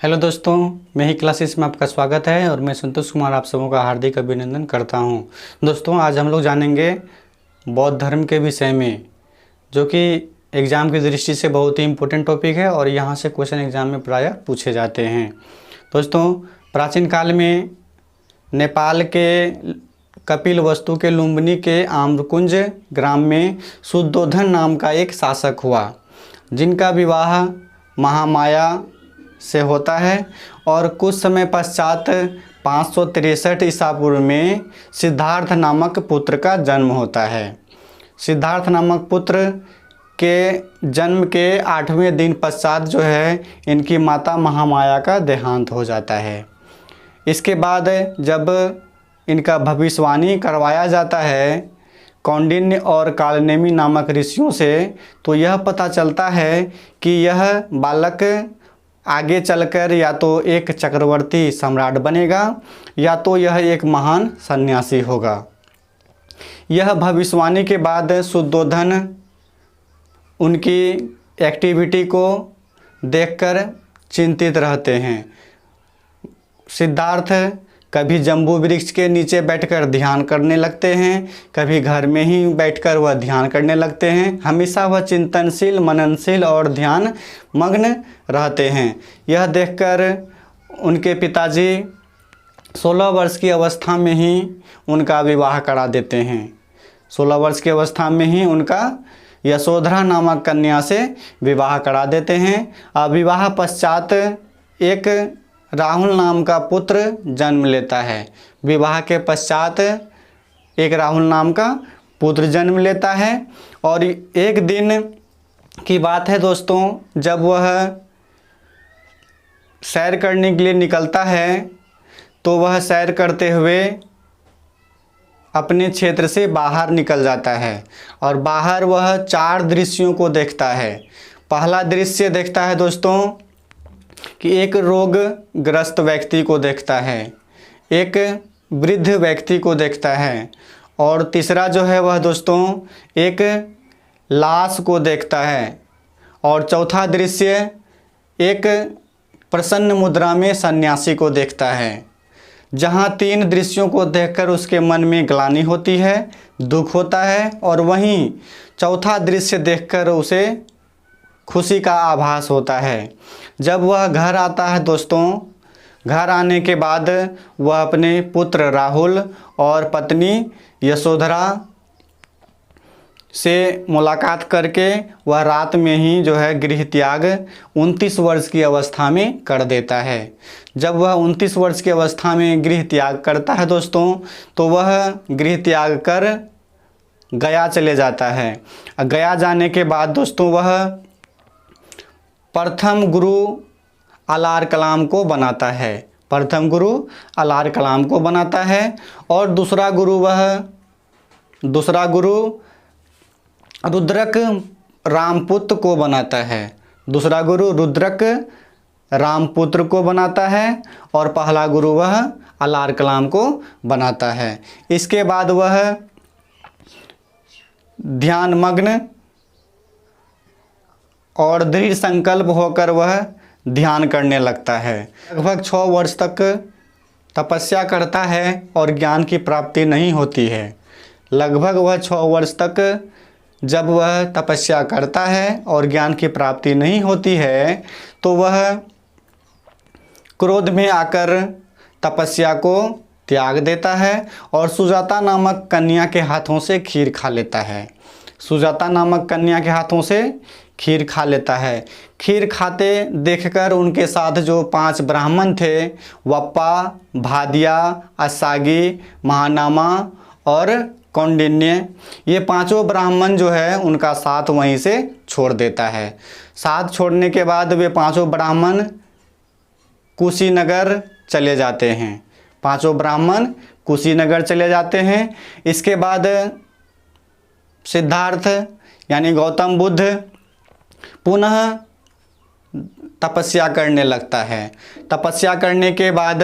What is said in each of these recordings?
Hello दोस्तों, मैं ही classes में आपका स्वागत है और मैं संतोष कुमार आप सबों का हार्दिक अभिनंदन करता हूं। दोस्तों, आज हम लोग जानेंगे बौद्ध धर्म के विषय में, जो कि एग्ज़ाम की दृष्टि से बहुत ही इम्पोर्टेंट टॉपिक है और यहाँ से क्वेश्चन एग्ज़ाम में प्रायः पूछे जाते हैं। दोस्तों, प्राचीन काल में नेपाल के कपिलवस्तु के लुम्बिनी के आम्रकुंज ग्राम में शुद्धोधन नाम का एक शासक हुआ, जिनका विवाह महामाया से होता है और कुछ समय पश्चात 563 ईसा पूर्व में सिद्धार्थ नामक पुत्र का जन्म होता है। सिद्धार्थ नामक पुत्र के जन्म के 8वें दिन पश्चात जो है इनकी माता महामाया का देहांत हो जाता है। इसके बाद जब इनका भविष्यवाणी करवाया जाता है कौंडिन्य और कालनेमी नामक ऋषियों से, तो यह पता चलता है कि यह बालक आगे चलकर या तो एक चक्रवर्ती सम्राट बनेगा या तो यह एक महान सन्यासी होगा। यह भविष्यवाणी के बाद शुद्धोधन उनकी एक्टिविटी को देखकर चिंतित रहते हैं। सिद्धार्थ कभी जम्बू वृक्ष के नीचे बैठकर ध्यान करने लगते हैं, कभी घर में ही बैठकर वह ध्यान करने लगते हैं। हमेशा वह चिंतनशील, मननशील और ध्यान मग्न रहते हैं। यह देखकर उनके पिताजी 16 वर्ष की अवस्था में ही उनका विवाह करा देते हैं। 16 वर्ष की अवस्था में ही उनका यशोधरा नामक कन्या से विवाह करा देते हैं। अब विवाह पश्चात एक राहुल नाम का पुत्र जन्म लेता है। विवाह के पश्चात एक राहुल नाम का पुत्र जन्म लेता है और एक दिन की बात है दोस्तों, जब वह सैर करने के लिए निकलता है तो वह सैर करते हुए अपने क्षेत्र से बाहर निकल जाता है और बाहर वह 4 दृश्यों को देखता है। पहला दृश्य देखता है दोस्तों कि एक रोग ग्रस्त व्यक्ति को देखता है, एक वृद्ध व्यक्ति को देखता है और तीसरा जो है वह दोस्तों एक लाश को देखता है और चौथा दृश्य एक प्रसन्न मुद्रा में सन्यासी को देखता है। जहाँ 3 दृश्यों को देखकर उसके मन में ग्लानि होती है, दुख होता है, और वहीं चौथा दृश्य देखकर उसे खुशी का आभास होता है। जब वह घर आता है दोस्तों, घर आने के बाद वह अपने पुत्र राहुल और पत्नी यशोधरा से मुलाकात करके वह रात में ही जो है गृह त्याग 29 वर्ष की अवस्था में कर देता है। जब वह 29 वर्ष की अवस्था में गृह त्याग करता है दोस्तों, तो वह गृह त्याग कर गया चले जाता है। गया जाने के बाद दोस्तों वह प्रथम गुरु अलार कलाम को बनाता है। प्रथम गुरु अलार कलाम को बनाता है और दूसरा गुरु रुद्रक रामपुत्र को बनाता है। दूसरा गुरु रुद्रक रामपुत्र को बनाता है और पहला गुरु वह अलार कलाम को बनाता है। इसके बाद वह ध्यान मग्न और दृढ़ संकल्प होकर वह ध्यान करने लगता है। लगभग 6 वर्ष तक तपस्या करता है और ज्ञान की प्राप्ति नहीं होती है। लगभग वह 6 वर्ष तक जब वह तपस्या करता है और ज्ञान की प्राप्ति नहीं होती है, तो वह क्रोध में आकर तपस्या को त्याग देता है और सुजाता नामक कन्या के हाथों से खीर खा लेता है। सुजाता नामक कन्या के हाथों से खीर खा लेता है। खीर खाते देखकर उनके साथ जो 5 ब्राह्मण थे, वप्पा, भादिया, असागी, महानामा और कौंडिन्य, ये 5 ब्राह्मण जो है उनका साथ वहीं से छोड़ देता है। साथ छोड़ने के बाद वे 5 ब्राह्मण कुशीनगर चले जाते हैं। 5 ब्राह्मण कुशीनगर चले जाते हैं। इसके बाद सिद्धार्थ यानी गौतम बुद्ध पुनः तपस्या करने लगता है। तपस्या करने के बाद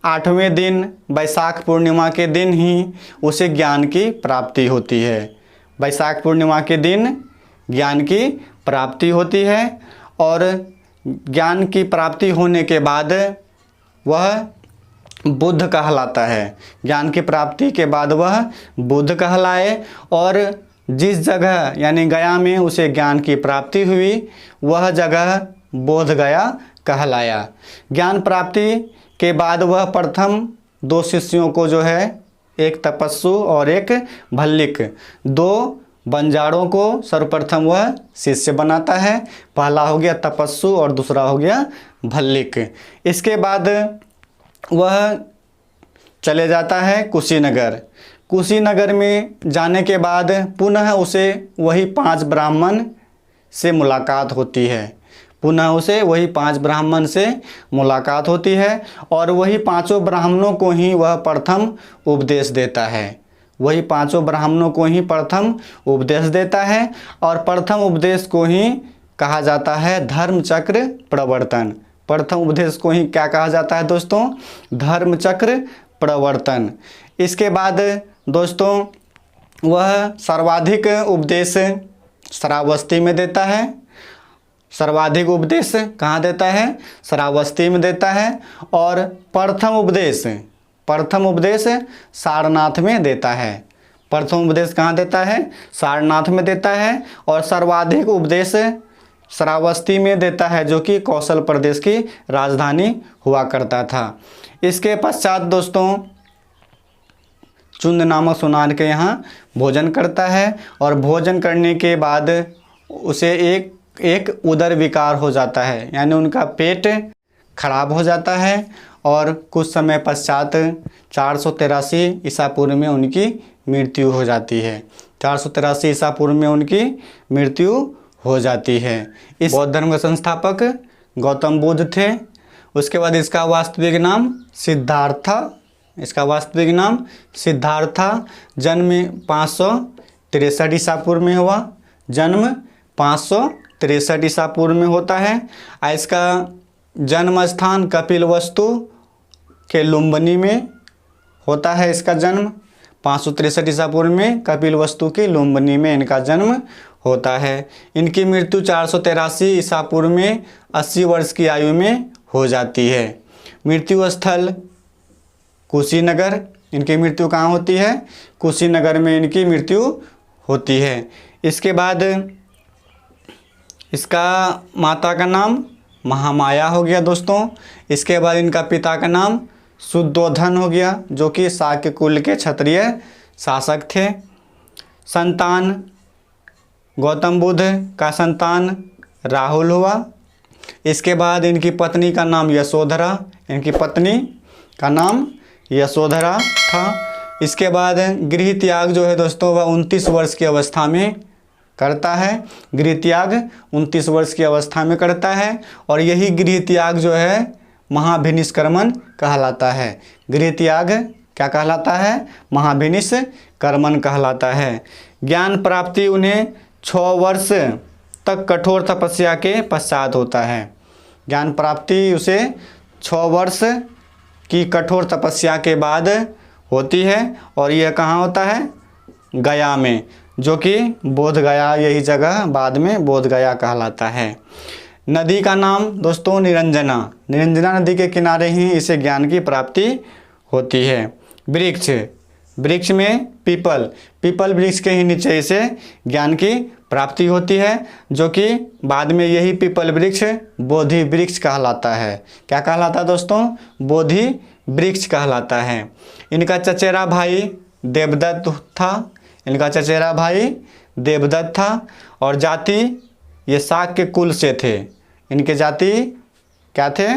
8वें दिन वैशाख पूर्णिमा के दिन ही उसे ज्ञान की प्राप्ति होती है। वैशाख पूर्णिमा के दिन ज्ञान की प्राप्ति होती है और ज्ञान की प्राप्ति होने के बाद वह बुद्ध कहलाता है। ज्ञान की प्राप्ति के बाद वह बुद्ध कहलाए और जिस जगह यानी गया में उसे ज्ञान की प्राप्ति हुई वह जगह बोध गया कहलाया। ज्ञान प्राप्ति के बाद वह प्रथम 2 शिष्यों को जो है, एक तपस्सु और एक भल्लिक, 2 बंजारों को सर्वप्रथम वह शिष्य बनाता है। पहला हो गया तपस्सु और दूसरा हो गया भल्लिक। इसके बाद वह चले जाता है कुशीनगर। कुशीनगर में जाने के बाद पुनः उसे वही 5 ब्राह्मण से मुलाकात होती है। पुनः उसे वही 5 ब्राह्मण से मुलाकात होती है और वही 5 ब्राह्मणों को ही वह प्रथम उपदेश देता है। वही 5 ब्राह्मणों को ही प्रथम उपदेश देता है और प्रथम उपदेश को ही कहा जाता है धर्मचक्र प्रवर्तन। प्रथम उपदेश को ही क्या कहा जाता है दोस्तों? धर्मचक्र प्रवर्तन। इसके बाद दोस्तों वह सर्वाधिक उपदेश श्रावस्ती में देता है। सर्वाधिक उपदेश कहाँ देता है? श्रावस्ती में देता है। और प्रथम उपदेश सारनाथ में देता है। प्रथम उपदेश कहाँ देता है? सारनाथ में देता है। और सर्वाधिक उपदेश श्रावस्ती में देता है, जो कि कौशल प्रदेश की राजधानी हुआ करता था। इसके पश्चात दोस्तों चुंद नामक सुनार के यहाँ भोजन करता है और भोजन करने के बाद उसे एक उदर विकार हो जाता है, यानी उनका पेट खराब हो जाता है और कुछ समय पश्चात 483 ईसा पूर्व में उनकी मृत्यु हो जाती है। 483 ईसा पूर्व में उनकी मृत्यु हो जाती है। इस बौद्ध धर्म के संस्थापक गौतम बुद्ध थे। उसके बाद इसका वास्तविक नाम सिद्धार्था। जन्म 563 ईसा पूर्व में हुआ। जन्म 563 ईसा पूर्व में होता है। इसका जन्म स्थान कपिलवस्तु के लुम्बिनी में होता है। इसका जन्म 563 ईसा पूर्व में कपिलवस्तु की लुम्बिनी में इनका जन्म होता है। इनकी मृत्यु 483 ईसा पूर्व में 80 वर्ष की आयु में हो जाती है। मृत्यु स्थल कुशीनगर। इनकी मृत्यु कहाँ होती है? कुशीनगर में इनकी मृत्यु होती है। इसके बाद इसका माता का नाम महामाया हो गया दोस्तों। इसके बाद इनका पिता का नाम शुद्धोधन हो गया, जो कि शाक्य कुल के क्षत्रिय शासक थे। संतान गौतम बुद्ध का संतान राहुल हुआ। इसके बाद इनकी पत्नी का नाम यशोधरा। इनकी पत्नी का नाम यशोधरा था। इसके बाद गृह त्याग जो है दोस्तों वह 29 वर्ष की अवस्था में करता है। गृह त्याग 29 वर्ष की अवस्था में करता है और यही गृह त्याग जो है महाभिनिष्क्रमण कहलाता है। गृह त्याग क्या कहलाता है? महाभिनिष्क्रमण कहलाता है। ज्ञान प्राप्ति उन्हें 6 वर्ष तक कठोर तपस्या के पश्चात होता है। ज्ञान प्राप्ति उसे 6 वर्ष की कठोर तपस्या के बाद होती है और यह कहाँ होता है? गया में, जो कि बोध गया, यही जगह बाद में बोध गया कहलाता है। नदी का नाम दोस्तों निरंजना। निरंजना नदी के किनारे ही इसे ज्ञान की प्राप्ति होती है। वृक्ष में पीपल वृक्ष के ही नीचे इसे ज्ञान की प्राप्ति होती है, जो कि बाद में यही पीपल वृक्ष बोधि वृक्ष कहलाता है। क्या कहलाता है दोस्तों? बोधि वृक्ष कहलाता है। इनका चचेरा भाई देवदत्त था। और जाति ये शाक्य कुल से थे। इनके जाति क्या थे?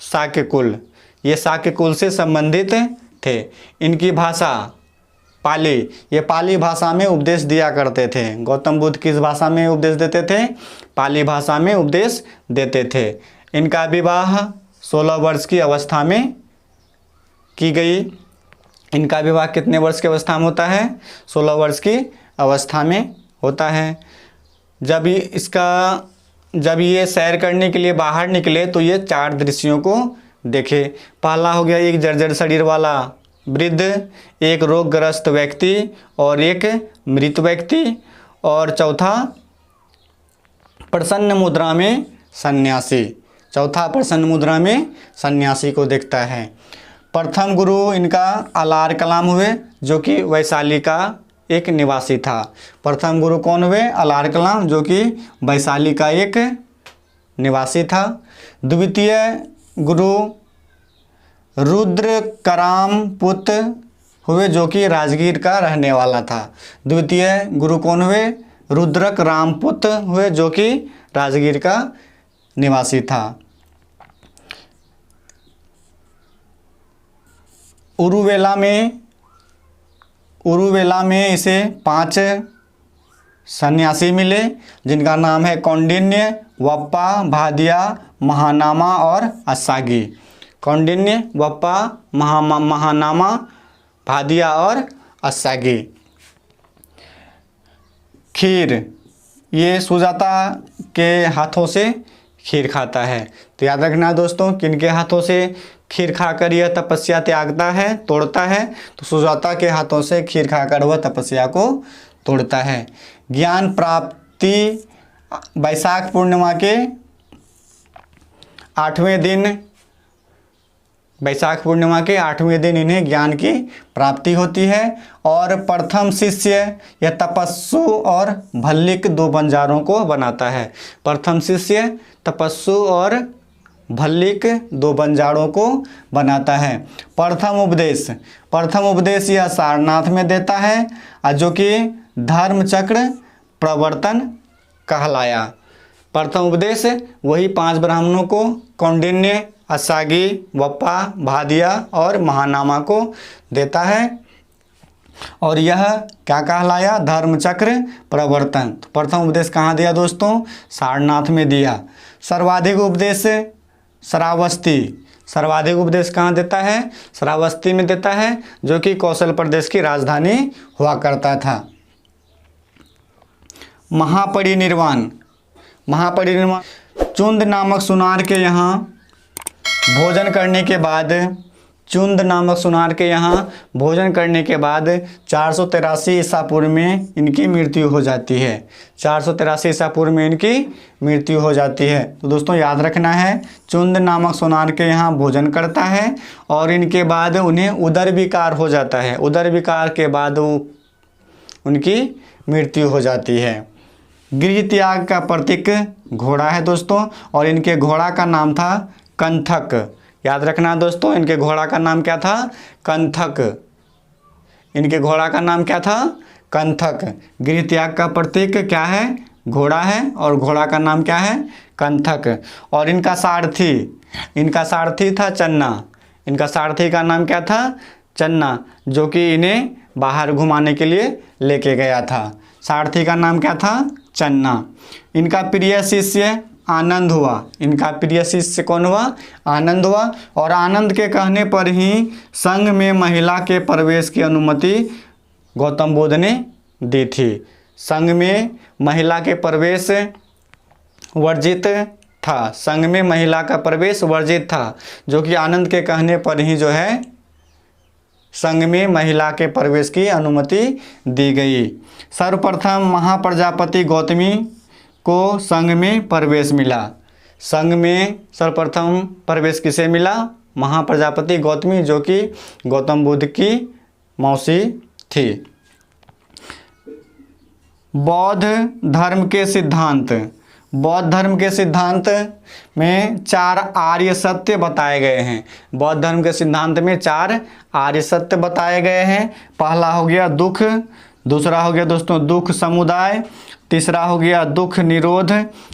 शाक्य कुल। ये शाक्य कुल से संबंधित थे। इनकी भाषा पाली। ये पाली भाषा में उपदेश दिया करते थे। गौतम बुद्ध किस भाषा में उपदेश देते थे? पाली भाषा में उपदेश देते थे। इनका विवाह 16 वर्ष की अवस्था में की गई। इनका विवाह कितने वर्ष की अवस्था में होता है? 16 वर्ष की अवस्था में होता है। जब ये सैर करने के लिए बाहर निकले तो ये 4 दृश्यों को देखे। पहला हो गया एक जर्जर शरीर वाला वृद्ध, एक रोगग्रस्त व्यक्ति और एक मृत व्यक्ति, और चौथा प्रसन्न मुद्रा में सन्यासी। चौथा प्रसन्न मुद्रा में सन्यासी को देखता है। प्रथम गुरु इनका अलार कलाम हुए, जो कि वैशाली का एक निवासी था। प्रथम गुरु कौन हुए? अलार कलाम, जो कि वैशाली का एक निवासी था। द्वितीय गुरु रुद्र कराम पुत्र हुए, जो कि राजगीर का रहने वाला था। द्वितीय गुरु कौन हुए? रुद्रक रामपुत्र हुए, जो कि राजगीर का निवासी था। उरुवेला में इसे 5 सन्यासी मिले, जिनका नाम है कौंडिन्य, वप्पा, भादिया, महानामा और असागी। कौंडिन्य, वप्पा, महानामा, भादिया और असागी। खीर, ये सुजाता के हाथों से खीर खाता है। तो याद रखना दोस्तों, किनके हाथों से खीर खाकर यह तपस्या त्यागता है, तोड़ता है? तो सुजाता के हाथों से खीर खाकर वह तपस्या को तोड़ता है। ज्ञान प्राप्ति वैशाख पूर्णिमा के 8वें दिन, वैशाख पूर्णिमा के 8वें दिन इन्हें ज्ञान की प्राप्ति होती है। और प्रथम शिष्य यह तपस्सु और भल्लिक 2 बंजारों को बनाता है। प्रथम शिष्य तपस्सु और भल्लिक 2 बंजारों को बनाता है। प्रथम उपदेश यह सारनाथ में देता है, जो कि धर्मचक्र प्रवर्तन कहलाया। प्रथम उपदेश वही 5 ब्राह्मणों को, कौंडिन्य, असागी, वप्पा, भादिया और महानामा को देता है। और यह क्या कहलाया? धर्मचक्र प्रवर्तन। तो प्रथम उपदेश कहाँ दिया दोस्तों? सारनाथ में दिया। सर्वाधिक उपदेश सर्वाधिक उपदेश कहाँ देता है? श्रावस्ती में देता है, जो कि कौशल प्रदेश की राजधानी हुआ करता था। महापरिनिर्वाण चुंद नामक सुनार के यहाँ भोजन करने के बाद 483 ईसा पूर्व में इनकी मृत्यु हो जाती है। 483 ईसा पूर्व में इनकी मृत्यु हो जाती है। तो दोस्तों याद रखना है, चुंद नामक सुनार के यहाँ भोजन करता है और इनके बाद उन्हें उदर विकार हो जाता है। उदर विकार के बाद उनकी मृत्यु हो जाती है। गृह त्याग का प्रतीक घोड़ा है दोस्तों, और इनके घोड़ा का नाम था कंथक। याद रखना दोस्तों, इनके घोड़ा का नाम क्या था? कंथक। इनके घोड़ा का नाम क्या था? कंथक। गृह त्याग का प्रतीक क्या है? घोड़ा है, और घोड़ा का नाम क्या है? कंथक। और इनका सारथी था चन्ना। इनका सारथी का नाम क्या था? चन्ना, जो कि इन्हें बाहर घुमाने के लिए लेके गया था। सारथी का नाम क्या था? चन्ना। इनका प्रिय शिष्य आनंद हुआ। इनका प्रिय शिष्य कौन हुआ? आनंद हुआ। और आनंद के कहने पर ही संघ में महिला के प्रवेश की अनुमति गौतम बुद्ध ने दी थी। संघ में महिला के प्रवेश वर्जित था। संघ में महिला का प्रवेश वर्जित था, जो कि आनंद के कहने पर ही जो है संघ में महिला के प्रवेश की अनुमति दी गई। सर्वप्रथम महाप्रजापति गौतमी को संघ में प्रवेश मिला। संघ में सर्वप्रथम प्रवेश किसे मिला? महाप्रजापति गौतमी, जो कि गौतम बुद्ध की मौसी थी। बौद्ध धर्म के सिद्धांत में 4 आर्य सत्य बताए गए हैं। बौद्ध धर्म के सिद्धांत में 4 आर्य सत्य बताए गए हैं। पहला हो गया दुख, दूसरा हो गया दोस्तों दुख समुदाय, तीसरा हो गया दुख निरोध,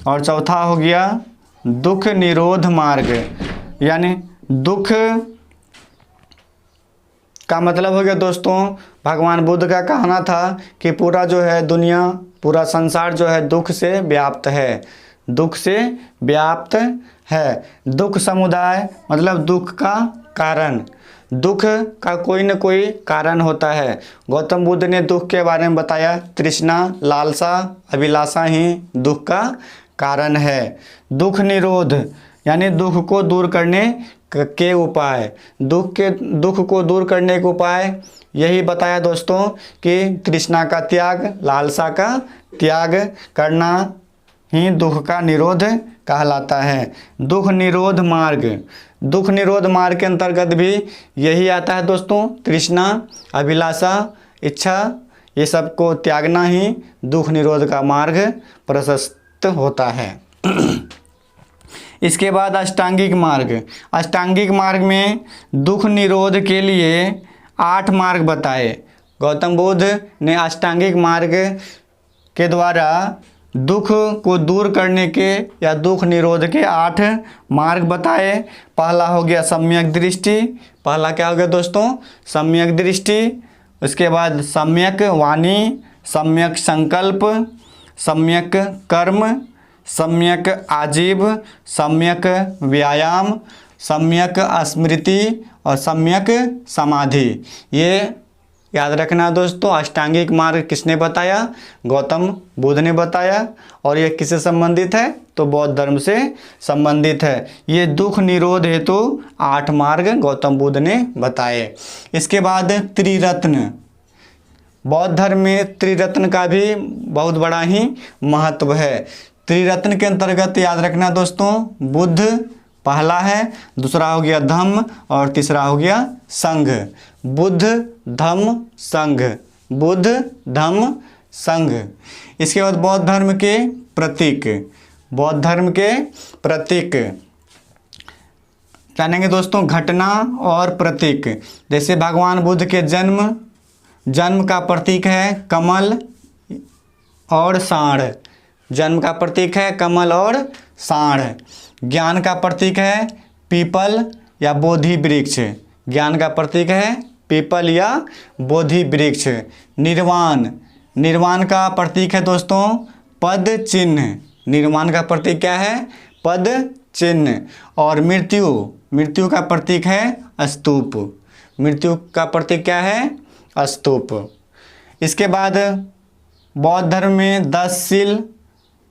और चौथा हो गया दुख निरोध मार्ग। यानी दुख का मतलब हो गया दोस्तों, भगवान बुद्ध का कहना था कि पूरा जो है दुनिया, पूरा संसार जो है दुख से व्याप्त है। दुख से व्याप्त है। दुख समुदाय मतलब दुख का कारण। दुख का कोई न कोई कारण होता है। गौतम बुद्ध ने दुख के बारे में बताया, तृष्णा, लालसा, अभिलाषा ही दुख का कारण है। दुख निरोध यानी दुख को दूर करने के उपाय। दुख को दूर करने के उपाय यही बताया दोस्तों कि तृष्णा का त्याग, लालसा का त्याग करना, ही दुख का निरोध कहलाता है। दुख निरोध मार्ग, दुख निरोध मार्ग के अंतर्गत भी यही आता है दोस्तों। तृष्णा, अभिलाषा, इच्छा, ये सब को त्यागना ही दुख निरोध का मार्ग प्रशस्त होता है। इसके बाद अष्टांगिक मार्ग। अष्टांगिक मार्ग में दुख निरोध के लिए 8 मार्ग बताए। गौतम बुद्ध ने अष्टांगिक मार्ग के द्वारा दुख को दूर करने के या दुख निरोध के 8 मार्ग बताए। पहला हो गया सम्यक दृष्टि। पहला क्या हो गया दोस्तों? सम्यक दृष्टि। उसके बाद सम्यक वाणी, सम्यक संकल्प, सम्यक कर्म, सम्यक आजीव, सम्यक व्यायाम, सम्यक स्मृति और सम्यक समाधि। ये याद रखना दोस्तों। अष्टांगिक मार्ग किसने बताया? गौतम बुद्ध ने बताया। और ये किससे संबंधित है? तो बौद्ध धर्म से संबंधित है। ये दुख निरोध हेतु 8 मार्ग गौतम बुद्ध ने बताए। इसके बाद त्रिरत्न। बौद्ध धर्म में त्रिरत्न का भी बहुत बड़ा ही महत्व है। त्रिरत्न के अंतर्गत याद रखना दोस्तों, बुद्ध पहला है, दूसरा हो गया धम्म और तीसरा हो गया संघ। बुद्ध, धम्म, संघ। बुद्ध, धम्म, संघ। इसके बाद बौद्ध धर्म के प्रतीक। बौद्ध धर्म के प्रतीक जानेंगे दोस्तों, घटना और प्रतीक। जैसे भगवान बुद्ध के जन्म का प्रतीक है कमल और साढ़। जन्म का प्रतीक है कमल और साढ़। ज्ञान का प्रतीक है पीपल या बोधि वृक्ष। ज्ञान का प्रतीक है पीपल या बोधि वृक्ष। निर्वाण का प्रतीक है दोस्तों पद चिन्ह। निर्वाण का प्रतीक क्या है? पद चिन्ह। और मृत्यु का प्रतीक है स्तूप। मृत्यु का प्रतीक क्या है? स्तूप। इसके बाद बौद्ध धर्म में 10 शील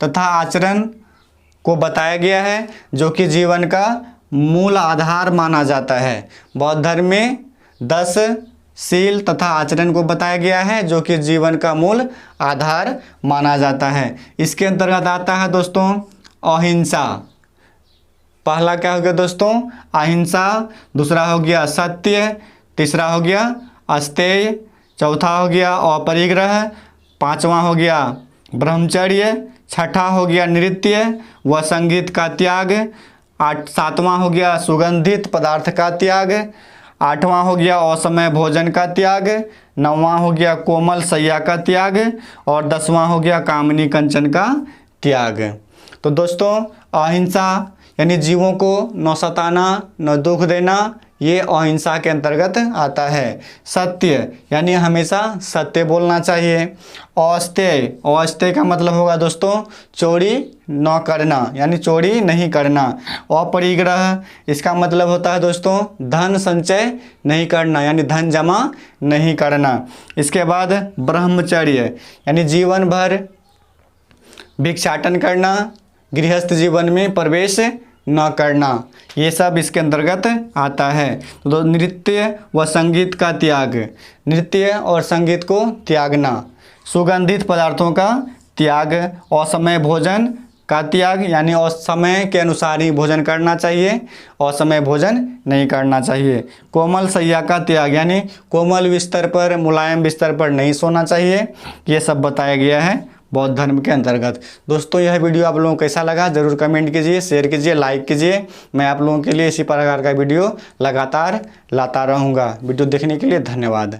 तथा आचरण को बताया गया है, जो कि जीवन का मूल आधार माना जाता है। बौद्ध धर्म में 10 शील तथा आचरण को बताया गया है, जो कि जीवन का मूल आधार माना जाता है। इसके अंतर्गत आता है दोस्तों अहिंसा। पहला क्या हो गया दोस्तों? अहिंसा। दूसरा हो गया सत्य। तीसरा हो गया अस्तेय। चौथा हो गया अपरिग्रह। पांचवा हो गया ब्रह्मचर्य। छठा हो गया नृत्य व संगीत का त्याग। सातवां हो गया सुगंधित पदार्थ का त्याग। आठवां हो गया असमय भोजन का त्याग। नौवां हो गया कोमल शैया का त्याग। और 10वां हो गया कामनी कंचन का त्याग। तो दोस्तों अहिंसा यानी जीवों को न सताना न दुख देना, ये अहिंसा के अंतर्गत आता है। सत्य यानी हमेशा सत्य बोलना चाहिए। अस्तेय का मतलब होगा दोस्तों चोरी न करना, यानी चोरी नहीं करना। अपरिग्रह इसका मतलब होता है दोस्तों धन संचय नहीं करना, यानी धन जमा नहीं करना। इसके बाद ब्रह्मचर्य यानी जीवन भर भिक्षाटन करना, गृहस्थ जीवन में प्रवेश न करना, ये सब इसके अंतर्गत आता है। तो नृत्य व संगीत का त्याग, नृत्य और संगीत को त्यागना। सुगंधित पदार्थों का त्याग। असमय भोजन का त्याग, यानी असमय के अनुसार ही भोजन करना चाहिए, असमय भोजन नहीं करना चाहिए। कोमल शैया का त्याग, यानी कोमल बिस्तर पर, मुलायम बिस्तर पर नहीं सोना चाहिए। ये सब बताया गया है बौद्ध धर्म के अंतर्गत। दोस्तों यह वीडियो आप लोगों को कैसा लगा ज़रूर कमेंट कीजिए, शेयर कीजिए, लाइक कीजिए। मैं आप लोगों के लिए इसी प्रकार का वीडियो लगातार लाता रहूँगा। वीडियो देखने के लिए धन्यवाद।